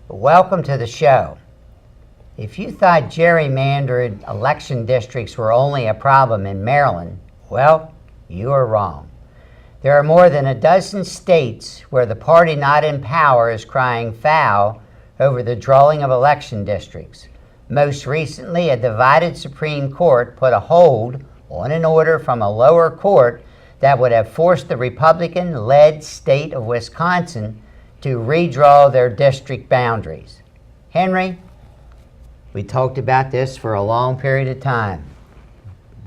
Welcome to the show. If you thought gerrymandered election districts were only a problem in Maryland, well, you are wrong. There are more than a dozen states where the party not in power is crying foul over the drawing of election districts. Most recently, a divided Supreme Court put a hold on an order from a lower court that would have forced the Republican-led state of Wisconsin to redraw their district boundaries. Henry, we talked about this for a long period of time.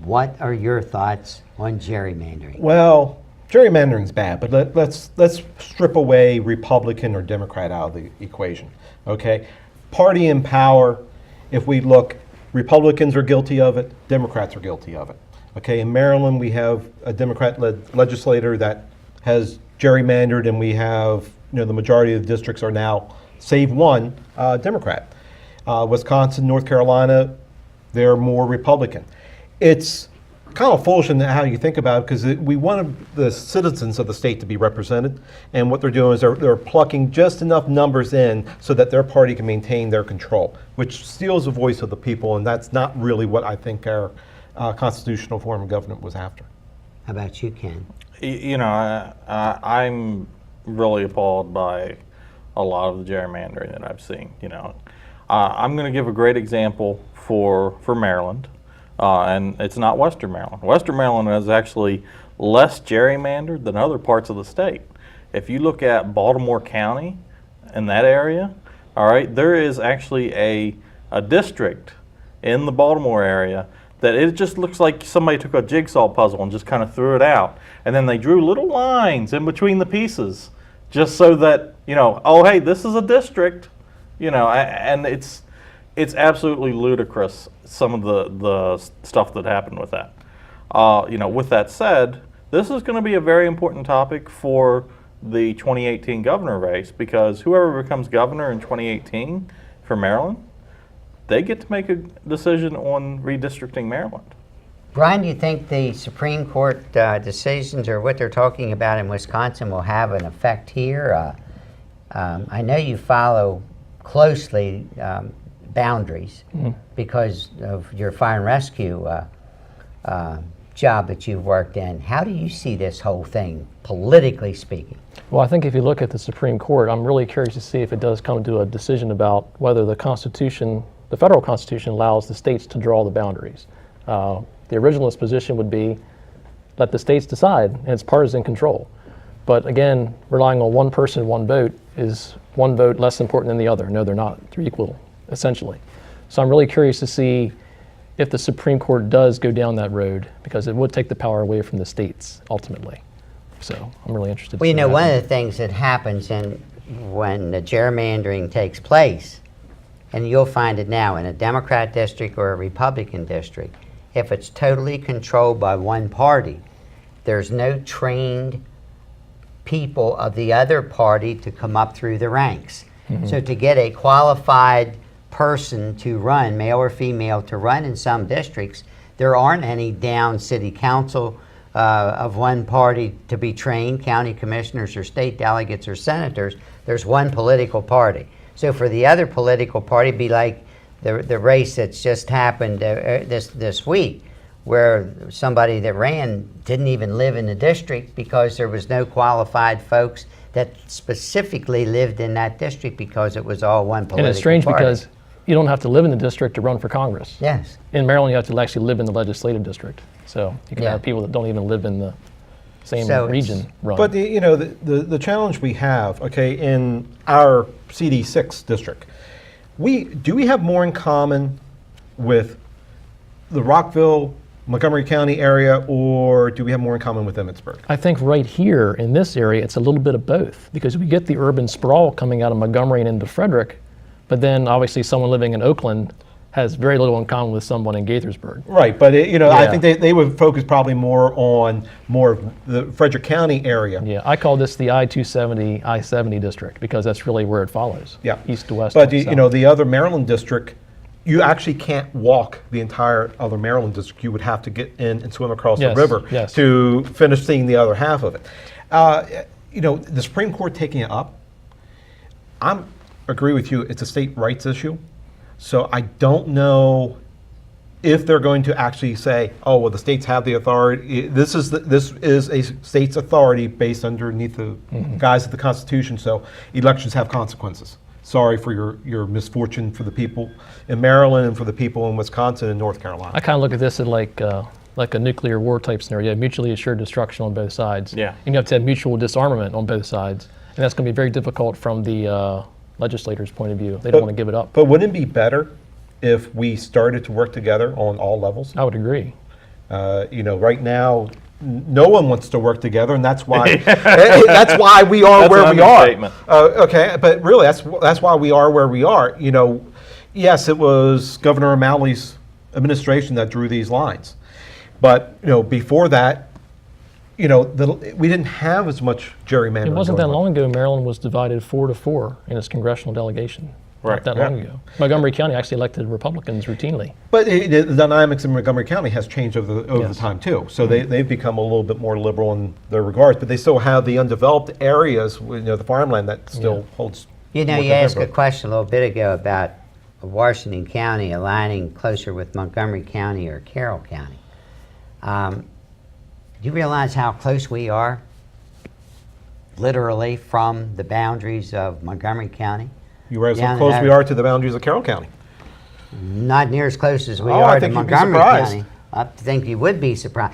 What are your thoughts on gerrymandering? Well, gerrymandering's bad, but let's strip away Republican or Democrat out of the equation. Okay, party in power. If we look, Republicans are guilty of it. Democrats are guilty of it. Okay, in Maryland we have a Democrat-led legislator that has gerrymandered, and we have the majority of the districts are now, save one, Democrat. Wisconsin, North Carolina, they're more Republican. It's kind of foolish in how you think about it, because we want the citizens of the state to be represented, and what they're doing is they're plucking just enough numbers in so that their party can maintain their control, which steals the voice of the people, and that's not really what I think our constitutional form of government was after. How about you, Ken? I'm really appalled by a lot of the gerrymandering that I've seen. I'm going to give a great example for Maryland. And it's not Western Maryland. Western Maryland is actually less gerrymandered than other parts of the state. If you look at Baltimore County and that area, all right, there is actually a district in the Baltimore area that it just looks like somebody took a jigsaw puzzle and just kind of threw it out. And then they drew little lines in between the pieces just so that, oh, hey, this is a district, and it's absolutely ludicrous, some of the stuff that happened with that. With that said, this is going to be a very important topic for the 2018 governor race, because whoever becomes governor in 2018 for Maryland, they get to make a decision on redistricting Maryland. Brian, do you think the Supreme Court decisions or what they're talking about in Wisconsin will have an effect here? I know you follow closely boundaries because of your fire and rescue job that you've worked in. How do you see this whole thing, politically speaking? Well, I think if you look at the Supreme Court, I'm really curious to see if it does come to a decision about whether the Constitution, the federal Constitution, allows the states to draw the boundaries. The originalist position would be let the states decide, and it's partisan control. But again, relying on one person, one vote, is one vote less important than the other? No, they're not. They're equal, essentially. So I'm really curious to see if the Supreme Court does go down that road, because it would take the power away from the states ultimately. So I'm really interested. Well, one of the things that happens when the gerrymandering takes place, and you'll find it now in a Democrat district or a Republican district, if it's totally controlled by one party, there's no trained people of the other party to come up through the ranks. So to get a qualified person to run, male or female, to run in some districts, there aren't any down city council of one party to be trained, county commissioners or state delegates or senators. There's one political party. So for the other political party, it'd be like the race that's just happened this week, where somebody that ran didn't even live in the district because there was no qualified folks that specifically lived in that district, because it was all one political party. And it's strange because you don't have to live in the district to run for Congress. Yes. In Maryland, you have to actually live in the legislative district. So you can have people that don't even live in the same region run. But the challenge we have, okay, in our CD6 district, do we have more in common with the Rockville, Montgomery County area, or do we have more in common with Emmitsburg? I think right here in this area, it's a little bit of both, because we get the urban sprawl coming out of Montgomery and into Frederick, but then obviously someone living in Oakland has very little in common with someone in Gaithersburg. Right, but I think they would focus probably more on the Frederick County area. Yeah, I call this the I-270, I-70 district, because that's really where it follows. Yeah, east to west. But the other Maryland district, you actually can't walk the entire other Maryland district. You would have to get in and swim across the river to finish seeing the other half of it. The Supreme Court taking it up, agree with you. It's a state rights issue. So I don't know if they're going to actually say, oh, well, the states have the authority. This is a state's authority based underneath the guise of the Constitution. So elections have consequences. Sorry for your misfortune for the people in Maryland and for the people in Wisconsin and North Carolina. I kind of look at this as like a nuclear war type scenario. You have mutually assured destruction on both sides. Yeah. And you have to have mutual disarmament on both sides. And that's going to be very difficult from the legislators' point of view. They don't want to give it up. But wouldn't it be better if we started to work together on all levels? I would agree. Right now, no one wants to work together, and that's why that's why we are That's where an we are. understatement. Okay, but really, that's why we are where we are. Yes, it was Governor O'Malley's administration that drew these lines, but before that, we didn't have as much gerrymandering. It wasn't that going on. long ago Maryland was divided 4-4 in its congressional delegation. Right. Not that long ago. Montgomery County actually elected Republicans routinely. But the dynamics in Montgomery County has changed over the Yes. time too. So they've become a little bit more liberal in their regards, but they still have the undeveloped areas, the farmland that still holds. You more asked a contemporary. question a little bit ago about Washington County aligning closer with Montgomery County or Carroll County. Do you realize how close we are, literally, from the boundaries of Montgomery County? You realize Yeah, how close that- we are to the boundaries of Carroll County. Not near as close as we Oh, I are to think you'd be Montgomery surprised. County. I think you would be surprised.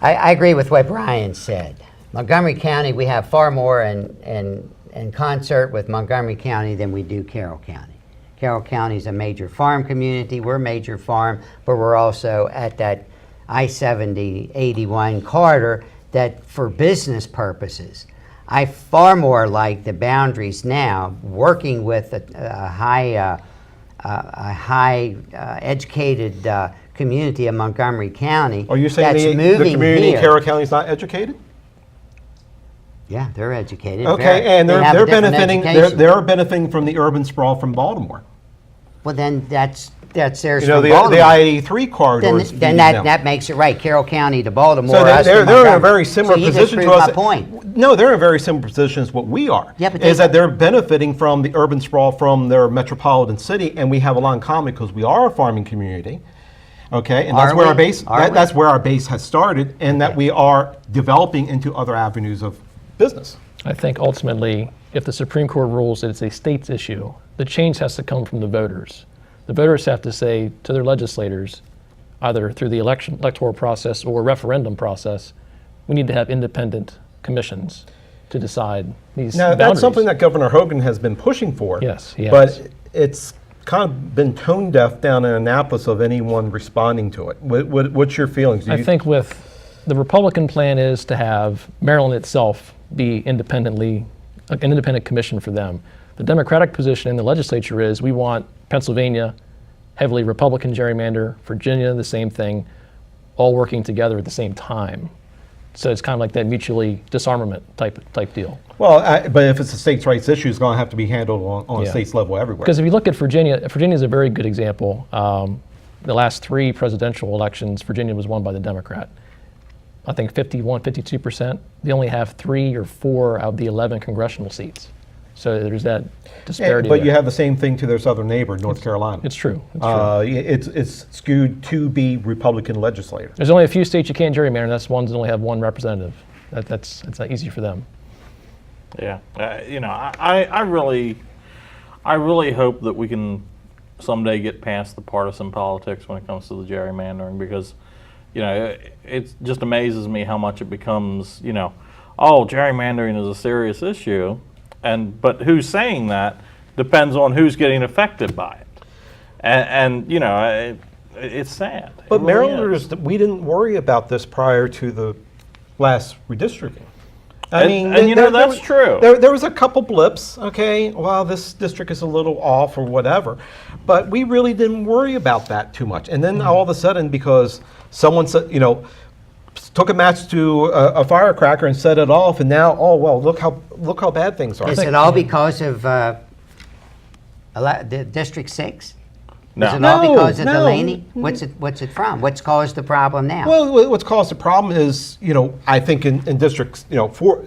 I agree with what Brian said. Montgomery County, we have far more in concert with Montgomery County than we do Carroll County. Carroll County is a major farm community. We're a major farm, but we're also at that I-70-81 corridor that for business purposes. I far more like the boundaries now, working with a high educated community of Montgomery County. Are you saying that's the moving community in here. Carroll County is not educated? Yeah, they're educated. Okay, very. and They have a they're different benefiting. education. They're benefiting from the urban sprawl from Baltimore. Well, then that's theirs The from Baltimore. I-83 corridor. then is then feeding that, them. that makes it right. Carroll County to Baltimore. So us to they're in a Montgomery. very similar so you position just to proved us. my point. No, they're in a very similar position as what we are. Yeah, but is they- that they're benefiting from the urban sprawl from their metropolitan city, and we have a lot in common because we are a farming community. Okay, and that's Are where we? our base. Are we? That's where our base has started, and that we are developing into other avenues of business. I think ultimately, if the Supreme Court rules that it's a state's issue, the change has to come from the voters. The voters have to say to their legislators, either through the electoral process or referendum process, we need to have independent commissions to decide these Now, boundaries. that's something that Governor Hogan has been pushing for. Yes, he has. But it's kind of been tone deaf down in Annapolis of anyone responding to it. What's your feelings? Do I you- think with the Republican plan is to have Maryland itself be an independent commission for them. The Democratic position in the legislature is we want Pennsylvania, heavily Republican gerrymander, Virginia, the same thing, all working together at the same time. So it's kind of like that mutually disarmament type deal. Well, but if it's a states' rights issue, it's going to have to be handled on a Yeah. state's level everywhere. Because if you look at Virginia, Virginia is a very good example. The last 3 presidential elections, Virginia was won by the Democrat. I think 51, 52%. They only have 3 or 4 out of the 11 congressional seats. So there's that disparity. But there. you have the same thing to their southern neighbor, North Carolina. It's true. It's true. It's skewed to be Republican legislators. There's only a few states you can't gerrymander, and that's ones that only have 1 representative. That's not easy for them. Yeah, I really hope that we can someday get past the partisan politics when it comes to the gerrymandering, because, it just amazes me how much it becomes, oh, gerrymandering is a serious issue, but who's saying that depends on who's getting affected by it, it's sad. It But really Marylanders, is. we didn't worry about this prior to the last redistricting. I And there- there that's was- true. There was a couple blips, okay, well, this district is a little off or whatever, but we really didn't worry about that too much. And then all of a sudden, because someone said, took a match to a firecracker and set it off, and now, oh, well, look how bad things are. Is it all because of the District 6? Is it No. all because of No. Delaney? What's it from? What's caused the problem now? Well, what's caused the problem is, I think in districts,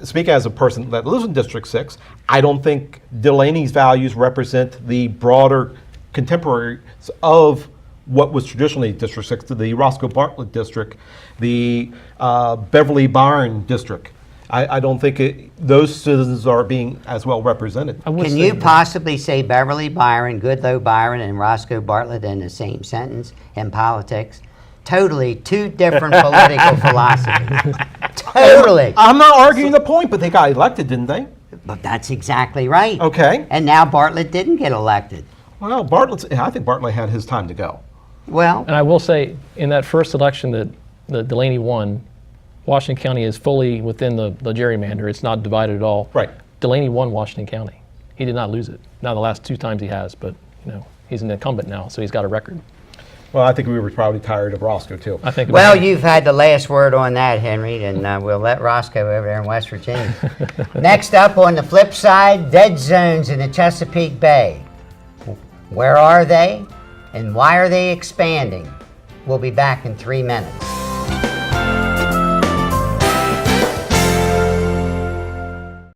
speaking as a person that lives in District 6, I don't think Delaney's values represent the broader contemporaries of what was traditionally District 6, the Roscoe Bartlett District, the Beverly Byron District. I don't think those citizens are being as well represented. I would Can say you that- possibly say Beverly Byron, Goodloe Byron, and Roscoe Bartlett in the same sentence in politics? Totally two different political philosophies. Totally. I'm not arguing the point, but they got elected, didn't they? But that's exactly right. Okay. And now Bartlett didn't get elected. Well, I think Bartlett had his time to go. Well, And I will say, in that first election that Delaney won, Washington County is fully within the gerrymander. It's not divided at all. Right. Delaney won Washington County. He did not lose it. Now the last 2 times he has, but he's an incumbent now, so he's got a record. Well, I think we were probably tired of Roscoe, too. I think. well, you've had the last word on that, Henry, and we'll let Roscoe over there in West Virginia. Next up on the flip side, dead zones in the Chesapeake Bay. Where are they, and why are they expanding? We'll be back in 3 minutes.